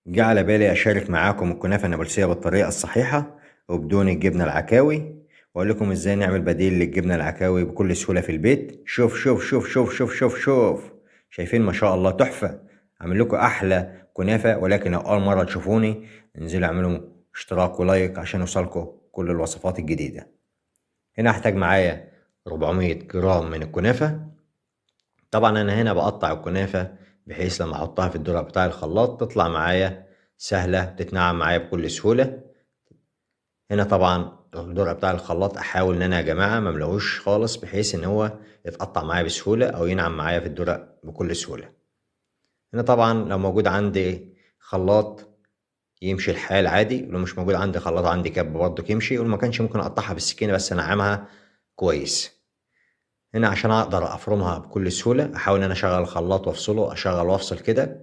جه على بالي أشارك معاكم الكنافة النابلسية بالطريقة الصحيحة وبدون الجبنة العكاوي، وأقول لكم إزاي نعمل بديل للجبنة العكاوي بكل سهولة في البيت. شوف شوف شوف شوف شوف شوف شوف، شايفين ما شاء الله تحفة. أعمل لكم أحلى كنافة، ولكن لو أول مرة تشوفوني انزلوا اعملوا اشتراك ولايك عشان يوصلكم كل الوصفات الجديدة. هنا هحتاج معايا 400 جرام من الكنافة. طبعا أنا هنا بقطع الكنافة بحيث لما أحطها في الدرق بتاع الخلاط تطلع معايا سهلة، تتنعم معايا بكل سهولة. هنا طبعا الدرق بتاع الخلاط أحاول إن أنا يا جماعة مملهوش خالص بحيث إن هو يتقطع معايا بسهولة أو ينعم معايا في الدرق بكل سهولة. هنا طبعا لو موجود عندي خلاط يمشي الحال عادي، ولو مش موجود عندي خلاط عندي كب برضه يمشي، ولو ما كانش ممكن أقطعها بالسكينة بس أنعمها كويس. هنا عشان أقدر أفرمها بكل سهولة أحاول إن أنا أشغل الخلاط وأفصله، أشغل وأفصل كده